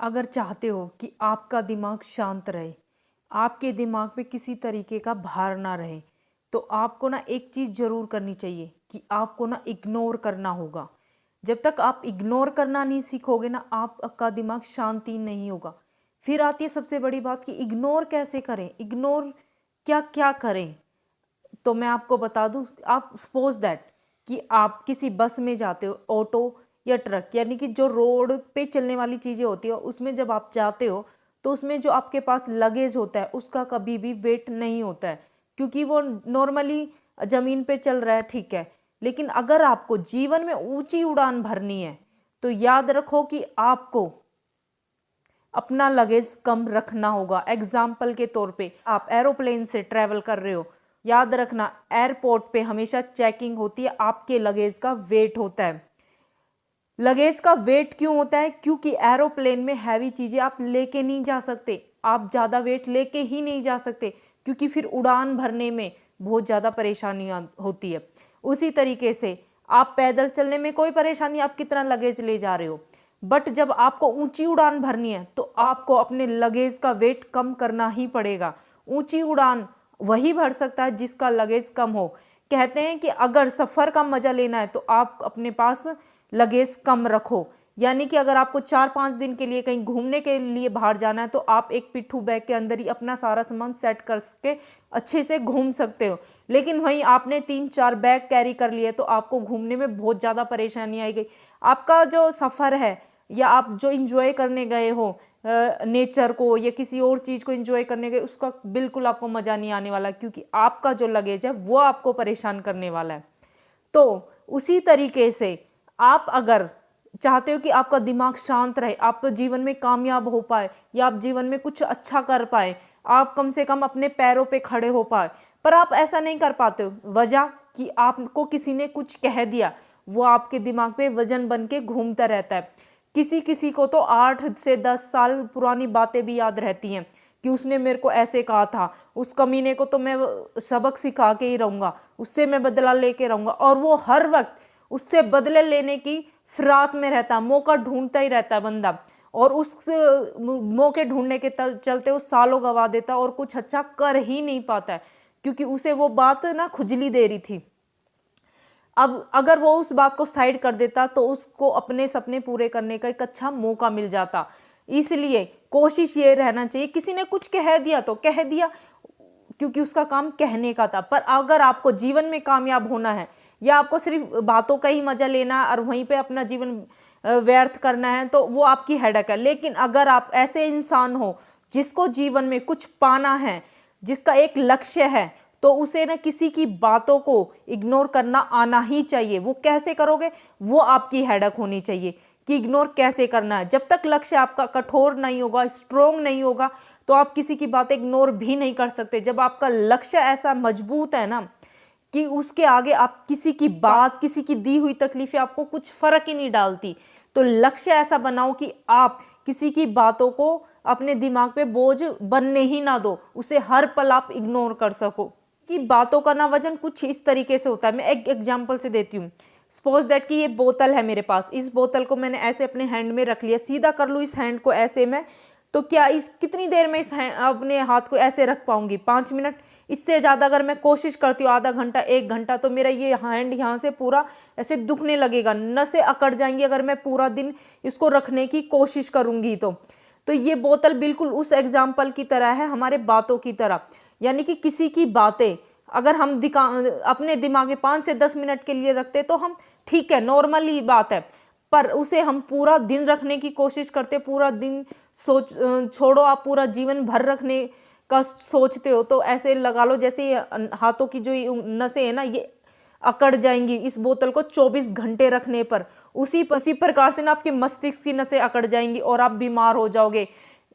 अगर चाहते हो कि आपका दिमाग शांत रहे, आपके दिमाग पे किसी तरीके का भार ना रहे, तो आपको ना एक चीज़ ज़रूर करनी चाहिए कि आपको ना इग्नोर करना होगा। जब तक आप इग्नोर करना नहीं सीखोगे ना, आपका दिमाग शांति नहीं होगा। फिर आती है सबसे बड़ी बात कि इग्नोर कैसे करें, इग्नोर क्या क्या करें। तो मैं आपको बता दूं, आप सपोज दैट कि आप किसी बस में जाते हो, ऑटो या ट्रक, यानी कि जो रोड पे चलने वाली चीज़ें होती है, उसमें जब आप जाते हो तो उसमें जो आपके पास लगेज होता है उसका कभी भी वेट नहीं होता है, क्योंकि वो नॉर्मली ज़मीन पे चल रहा है, ठीक है। लेकिन अगर आपको जीवन में ऊंची उड़ान भरनी है तो याद रखो कि आपको अपना लगेज कम रखना होगा। एग्जाम्पल के तौर पे आप एरोप्लेन से ट्रैवल कर रहे हो, याद रखना एयरपोर्ट पे हमेशा चेकिंग होती है, आपके लगेज का वेट होता है। लगेज का वेट क्यों होता है? क्योंकि एरोप्लेन में हैवी चीजें आप लेके नहीं जा सकते, आप ज्यादा वेट लेके ही नहीं जा सकते, क्योंकि फिर उड़ान भरने में बहुत ज्यादा परेशानी होती है। उसी तरीके से आप पैदल चलने में कोई परेशानी, आप कितना लगेज ले जा रहे हो, बट जब आपको ऊंची उड़ान भरनी है तो आपको अपने लगेज का वेट कम करना ही पड़ेगा। ऊंची उड़ान वही भर सकता है जिसका लगेज कम हो। कहते हैं कि अगर सफर का मजा लेना है तो आप अपने पास लगेज कम रखो। यानी कि अगर आपको 4-5 दिन के लिए कहीं घूमने के लिए बाहर जाना है तो आप एक पिट्ठू बैग के अंदर ही अपना सारा सामान सेट करके अच्छे से घूम सकते हो। लेकिन वहीं आपने 3-4 बैग कैरी कर लिए तो आपको घूमने में बहुत ज़्यादा परेशानी आएगी। आपका जो सफ़र है या आप जो इंजॉय करने गए हो नेचर को या किसी और चीज़ को इंजॉय करने गए, उसका बिल्कुल आपको मज़ा नहीं आने वाला, क्योंकि आपका जो लगेज है वो आपको परेशान करने वाला है। तो उसी तरीके से आप अगर चाहते हो कि आपका दिमाग शांत रहे, आप जीवन में कामयाब हो पाए या आप जीवन में कुछ अच्छा कर पाए, आप कम से कम अपने पैरों पे खड़े हो पाए, पर आप ऐसा नहीं कर पाते हो, वजह कि आपको किसी ने कुछ कह दिया, वो आपके दिमाग पे वजन बन के घूमता रहता है। किसी किसी को तो 8 से 10 साल पुरानी बातें भी याद रहती हैं कि उसने मेरे को ऐसे कहा था, उस कमीने को तो मैं सबक सिखा के ही रहूंगा, उससे मैं बदला लेके रहूंगा, और वो हर वक्त उससे बदले लेने की फिराक में रहता, मौका ढूंढता ही रहता है बंदा, और उस मौके ढूंढने के चलते वो सालों गवा देता और कुछ अच्छा कर ही नहीं पाता है, क्योंकि उसे वो बात ना खुजली दे रही थी। अब अगर वो उस बात को साइड कर देता तो उसको अपने सपने पूरे करने का एक अच्छा मौका मिल जाता। इसलिए कोशिश ये रहना चाहिए, किसी ने कुछ कह दिया तो कह दिया, क्योंकि उसका काम कहने का था। पर अगर आपको जीवन में कामयाब होना है या आपको सिर्फ बातों का ही मजा लेना है और वहीं पे अपना जीवन व्यर्थ करना है, तो वो आपकी हेडेक है। लेकिन अगर आप ऐसे इंसान हो जिसको जीवन में कुछ पाना है, जिसका एक लक्ष्य है, तो उसे ना किसी की बातों को इग्नोर करना आना ही चाहिए। वो कैसे करोगे, वो आपकी हेडेक होनी चाहिए कि इग्नोर कैसे करना है। जब तक लक्ष्य आपका कठोर नहीं होगा, स्ट्रोंग नहीं होगा, तो आप किसी की बात इग्नोर भी नहीं कर सकते। जब आपका लक्ष्य ऐसा मजबूत है ना कि उसके आगे आप किसी की बात, किसी की दी हुई तकलीफें आपको कुछ फर्क ही नहीं डालती, तो लक्ष्य ऐसा बनाओ कि आप किसी की बातों को अपने दिमाग पे बोझ बनने ही ना दो, उसे हर पल आप इग्नोर कर सको। कि बातों का ना वजन कुछ इस तरीके से होता है। मैं एक एग्जांपल से देती हूँ। सपोज दैट कि ये बोतल है मेरे पास, इस बोतल को मैंने ऐसे अपने हैंड में रख लिया, सीधा कर लूँ इस हैंड को ऐसे में, तो क्या इस कितनी देर में इस अपने हाथ को ऐसे रख पाऊंगी? 5 मिनट। इससे ज़्यादा अगर मैं कोशिश करती हूँ आधा घंटा 1 घंटा, तो मेरा ये हैंड यहाँ से पूरा ऐसे दुखने लगेगा, नसें अकड़ जाएंगी अगर मैं पूरा दिन इसको रखने की कोशिश करूंगी। तो ये बोतल बिल्कुल उस एग्जाम्पल की तरह है, हमारे बातों की तरह। यानी कि किसी की बातें अगर हम अपने दिमाग में 5 से 10 मिनट के लिए रखते तो हम ठीक है, नॉर्मल ही बात है, पर उसे हम पूरा दिन रखने की कोशिश करते, पूरा दिन सोच छोड़ो, आप पूरा जीवन भर रखने का सोचते हो, तो ऐसे लगा लो जैसे हाथों की जो नसें है ना, ये अकड़ जाएंगी इस बोतल को 24 घंटे रखने पर। उसी प्रकार से ना आपके मस्तिष्क की नसें अकड़ जाएंगी और आप बीमार हो जाओगे।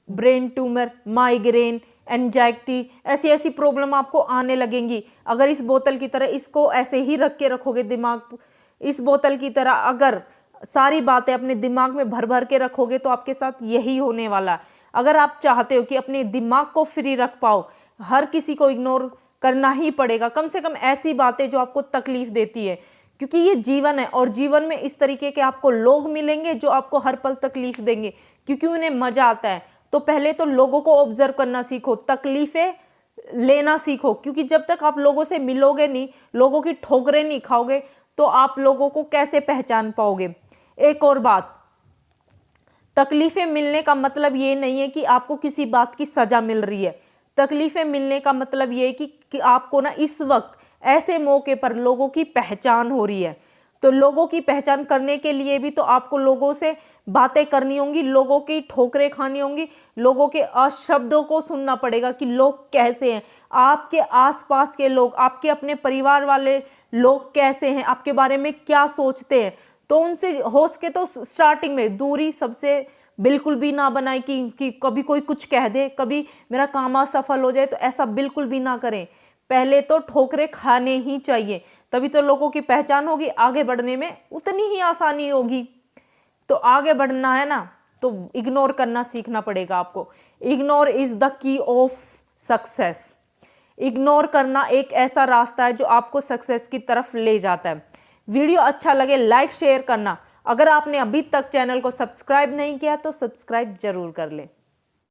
ब्रेन ट्यूमर, माइग्रेन, एंजाइटी, ऐसी ऐसी प्रॉब्लम आपको आने लगेंगी अगर इस बोतल की तरह इसको ऐसे ही रख के रखोगे दिमाग। इस बोतल की तरह अगर सारी बातें अपने दिमाग में भर भर के रखोगे तो आपके साथ यही होने वाला। अगर आप चाहते हो कि अपने दिमाग को फ्री रख पाओ, हर किसी को इग्नोर करना ही पड़ेगा, कम से कम ऐसी बातें जो आपको तकलीफ देती है, क्योंकि ये जीवन है और जीवन में इस तरीके के आपको लोग मिलेंगे जो आपको हर पल तकलीफ देंगे। क्योंकि उन्हें मजा आता है। तो पहले तो लोगों को ऑब्जर्व करना सीखो, तकलीफें लेना सीखो, क्योंकि जब तक आप लोगों से मिलोगे नहीं, लोगों की ठोकरें नहीं खाओगे, तो आप लोगों को कैसे पहचान पाओगे। एक और बात, तकलीफें मिलने का मतलब ये नहीं है कि आपको किसी बात की सजा मिल रही है। तकलीफें मिलने का मतलब ये है कि आपको ना इस वक्त ऐसे मौके पर लोगों की पहचान हो रही है। तो लोगों की पहचान करने के लिए भी तो आपको लोगों से बातें करनी होंगी, लोगों की ठोकरें खानी होंगी, लोगों के अशब्दों को सुनना पड़ेगा कि लोग कैसे हैं, आपके आसपास के लोग, आपके अपने परिवार वाले लोग कैसे हैं, आपके बारे में क्या सोचते हैं। तो उनसे हो सके तो स्टार्टिंग में दूरी सबसे बिल्कुल भी ना बनाए कि कभी कोई कुछ कह दे, कभी मेरा काम असफल हो जाए, तो ऐसा बिल्कुल भी ना करें। पहले तो ठोकरें खाने ही चाहिए, तभी तो लोगों की पहचान होगी, आगे बढ़ने में उतनी ही आसानी होगी। तो आगे बढ़ना है ना, तो इग्नोर करना सीखना पड़ेगा आपको। Ignore is the key of success. Ignore करना एक ऐसा रास्ता है जो आपको सक्सेस की तरफ ले जाता है। वीडियो अच्छा लगे लाइक शेयर करना। अगर आपने अभी तक चैनल को सब्सक्राइब नहीं किया तो सब्सक्राइब जरूर कर ले।